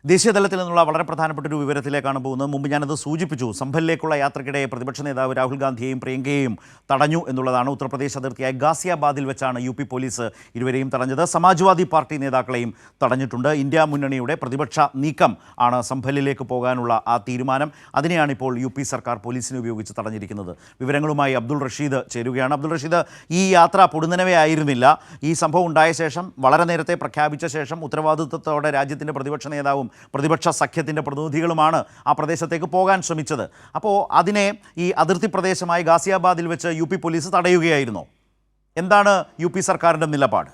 ദേശീയ തലത്തിൽ നിന്നുള്ള വളരെ പ്രധാനപ്പെട്ട ഒരു വിവരത്തിലേക്കാണ് പോകുന്നത്. മുമ്പ് ഞാനത് സൂചിപ്പിച്ചു. സംഭലിലേക്കുള്ള യാത്രയ്ക്കിടെ പ്രതിപക്ഷ നേതാവ് രാഹുൽ ഗാന്ധിയെയും പ്രിയങ്കയെയും തടഞ്ഞു എന്നുള്ളതാണ്. ഉത്തർപ്രദേശ് അതിർത്തിയായ ഗാസിയാബാദിൽ വെച്ചാണ് യു പി പോലീസ് ഇരുവരെയും തടഞ്ഞത്. സമാജ്വാദി പാർട്ടി നേതാക്കളെയും തടഞ്ഞിട്ടുണ്ട്. ഇന്ത്യ മുന്നണിയുടെ പ്രതിപക്ഷ നീക്കം ആണ് സംഭലിലേക്ക് പോകാനുള്ള ആ തീരുമാനം. അതിനെയാണ് ഇപ്പോൾ യു പി സർക്കാർ പോലീസിനെ ഉപയോഗിച്ച് തടഞ്ഞിരിക്കുന്നത്. വിവരങ്ങളുമായി അബ്ദുൾ റഷീദ് ചേരുകയാണ്. അബ്ദുൾ റഷീദ്, ഈ യാത്ര പൊടുന്നനവേ ആയിരുന്നില്ല. ഈ സംഭവം ഉണ്ടായ ശേഷം, വളരെ നേരത്തെ പ്രഖ്യാപിച്ച ശേഷം ഉത്തരവാദിത്വത്തോടെ രാജ്യത്തിൻ്റെ പ്രതിപക്ഷ നേതാവും പ്രതിപക്ഷ സഖ്യത്തിൻ്റെ പ്രതിനിധികളുമാണ് ആ പ്രദേശത്തേക്ക് പോകാൻ ശ്രമിച്ചത്. അപ്പോൾ അതിനെ ഈ അതിർത്തി പ്രദേശമായ ഗാസിയാബാദിൽ വെച്ച് യു പി പോലീസ് തടയുകയായിരുന്നു. എന്താണ് യു പി സർക്കാരിൻ്റെ നിലപാട്?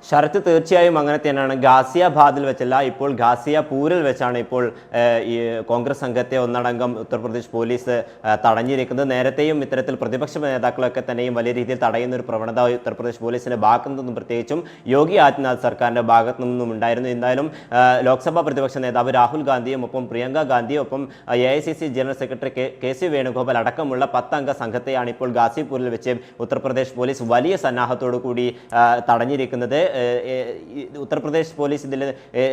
ശരത്ത്, തീർച്ചയായും അങ്ങനെ തന്നെയാണ്. ഗാസിയാബാദിൽ വെച്ചല്ല, ഇപ്പോൾ ഗാസിയാപൂരിൽ വെച്ചാണ് ഇപ്പോൾ ഈ കോൺഗ്രസ് സംഘത്തെ ഒന്നടങ്കം ഉത്തർപ്രദേശ് പോലീസ് തടഞ്ഞിരിക്കുന്നത്. നേരത്തെയും ഇത്തരത്തിൽ പ്രതിപക്ഷ നേതാക്കളൊക്കെ തന്നെയും വലിയ രീതിയിൽ തടയുന്ന ഒരു പ്രവണത ഉത്തർപ്രദേശ് പോലീസിന്റെ ഭാഗത്തു നിന്നും, പ്രത്യേകിച്ചും യോഗി ആദിത്യനാഥ് സർക്കാരിന്റെ ഭാഗത്തു നിന്നും ഉണ്ടായിരുന്നു. എന്തായാലും ലോക്സഭാ പ്രതിപക്ഷ നേതാവ് രാഹുൽ ഗാന്ധിയും ഒപ്പം പ്രിയങ്ക ഗാന്ധിയും ഒപ്പം AICC general secretary KC Venugopal അടക്കമുള്ള 10 അംഗ സംഘത്തെയാണ് ഇപ്പോൾ ഗാസിപൂരിൽ വെച്ച് ഉത്തർപ്രദേശ് പോലീസ് വലിയ സന്നാഹത്തോടു കൂടി തടഞ്ഞിരിക്കുന്നത്. ഉത്തർപ്രദേശ് പോലീസ് ഇതിൽ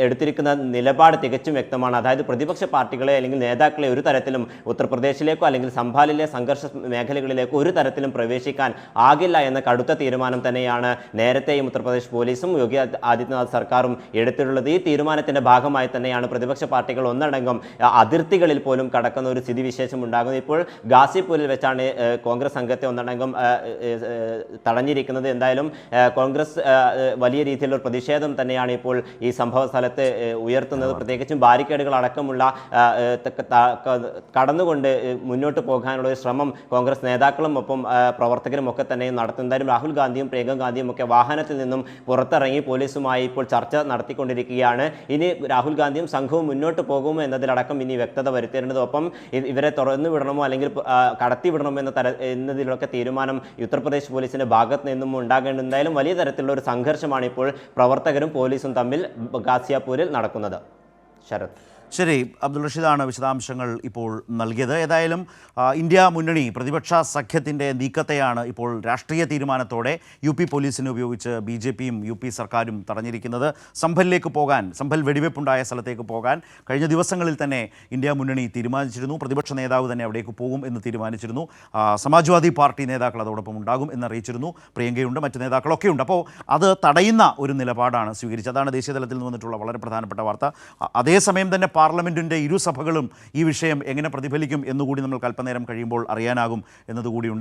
എടുത്തിരിക്കുന്ന നിലപാട് തികച്ചും വ്യക്തമാണ്. അതായത് പ്രതിപക്ഷ പാർട്ടികളെ അല്ലെങ്കിൽ നേതാക്കളെ ഒരു തരത്തിലും ഉത്തർപ്രദേശിലേക്കോ അല്ലെങ്കിൽ സംഭാലിലെ സംഘർഷ മേഖലകളിലേക്കോ ഒരു തരത്തിലും പ്രവേശിക്കാൻ ആകില്ല എന്ന കടുത്ത തീരുമാനം തന്നെയാണ് നേരത്തെയും ഉത്തർപ്രദേശ് പോലീസും യോഗി ആദിത്യനാഥ് സർക്കാരും എടുത്തിട്ടുള്ളത്. ഈ തീരുമാനത്തിന്റെ ഭാഗമായി തന്നെയാണ് പ്രതിപക്ഷ പാർട്ടികൾ ഒന്നടങ്കം അതിർത്തികളിൽ പോലും കടക്കുന്ന ഒരു സ്ഥിതിവിശേഷം ഉണ്ടാകുന്നത്. ഇപ്പോൾ ഗാസിപൂരിൽ വെച്ചാണ് കോൺഗ്രസ് സംഘത്തെ ഒന്നടങ്കം തടഞ്ഞിരിക്കുന്നത്. എന്തായാലും കോൺഗ്രസ് വലിയ രീതിയിലുള്ള പ്രതിഷേധം തന്നെയാണ് ഇപ്പോൾ ഈ സംഭവ സ്ഥലത്ത് ഉയർത്തുന്നത്. പ്രത്യേകിച്ചും ബാരിക്കേഡുകൾ അടക്കമുള്ള കടന്നുകൊണ്ട് മുന്നോട്ട് പോകാനുള്ള ഒരു ശ്രമം കോൺഗ്രസ് നേതാക്കളും ഒപ്പം പ്രവർത്തകരും ഒക്കെ തന്നെയും നടത്തും. എന്തായാലും രാഹുൽ ഗാന്ധിയും പ്രിയങ്ക ഗാന്ധിയും ഒക്കെ വാഹനത്തിൽ നിന്നും പുറത്തിറങ്ങി പോലീസുമായി ഇപ്പോൾ ചർച്ച നടത്തിക്കൊണ്ടിരിക്കുകയാണ്. ഇനി രാഹുൽ ഗാന്ധിയും സംഘവും മുന്നോട്ട് പോകുമോ എന്നതിലടക്കം ഇനി വ്യക്തത വരുത്തേണ്ടത്. ഒപ്പം ഇവരെ തുറന്നു വിടണമോ അല്ലെങ്കിൽ കടത്തിവിടണമോ എന്നതിലൊക്കെ തീരുമാനം ഉത്തർപ്രദേശ് പോലീസിന്റെ ഭാഗത്ത് നിന്നും ഉണ്ടാകേണ്ടത്. എന്തായാലും വലിയ തരത്തിലുള്ള ഒരു സംഘർഷമാണ് ഇപ്പോൾ പ്രവർത്തകരും പോലീസും തമ്മിൽ ഗാസിയാപൂരിൽ നടക്കുന്നത്. ശരത്. ശരി, അബ്ദുൾ റഷീദാണ് വിശദാംശങ്ങൾ ഇപ്പോൾ നൽകിയത്. ഏതായാലും ഇന്ത്യ മുന്നണി പ്രതിപക്ഷ സഖ്യത്തിൻ്റെ നീക്കത്തെയാണ് ഇപ്പോൾ രാഷ്ട്രീയ തീരുമാനത്തോടെ യു പി പോലീസിനെ ഉപയോഗിച്ച് BJPയും യു പി സർക്കാരും തടഞ്ഞിരിക്കുന്നത്. സംഭലിലേക്ക് പോകാൻ, സംഭൽ വെടിവെപ്പുണ്ടായ സ്ഥലത്തേക്ക് പോകാൻ കഴിഞ്ഞ ദിവസങ്ങളിൽ തന്നെ ഇന്ത്യ മുന്നണി തീരുമാനിച്ചിരുന്നു. പ്രതിപക്ഷ നേതാവ് തന്നെ അവിടേക്ക് പോകും എന്ന് തീരുമാനിച്ചിരുന്നു. സമാജ്വാദി പാർട്ടി നേതാക്കൾ അതോടൊപ്പം ഉണ്ടാകും എന്നറിയിച്ചിരുന്നു. പ്രിയങ്കയുണ്ട്, മറ്റ് നേതാക്കളൊക്കെ ഉണ്ട്. അപ്പോൾ അത് തടയുന്ന ഒരു നിലപാടാണ് സ്വീകരിച്ചത്. അതാണ് ദേശീയ തലത്തിൽ നിന്ന് വന്നിട്ടുള്ള വളരെ പ്രധാനപ്പെട്ട വാർത്ത. അതേസമയം തന്നെ പാർലമെൻറ്റിൻ്റെ ഇരുസഭകളും ഈ വിഷയം എങ്ങനെ പ്രതിഫലിക്കും എന്നുകൂടി നമ്മൾ അല്പനേരം കഴിയുമ്പോൾ അറിയാനാകും എന്നതുകൂടിയുണ്ട്.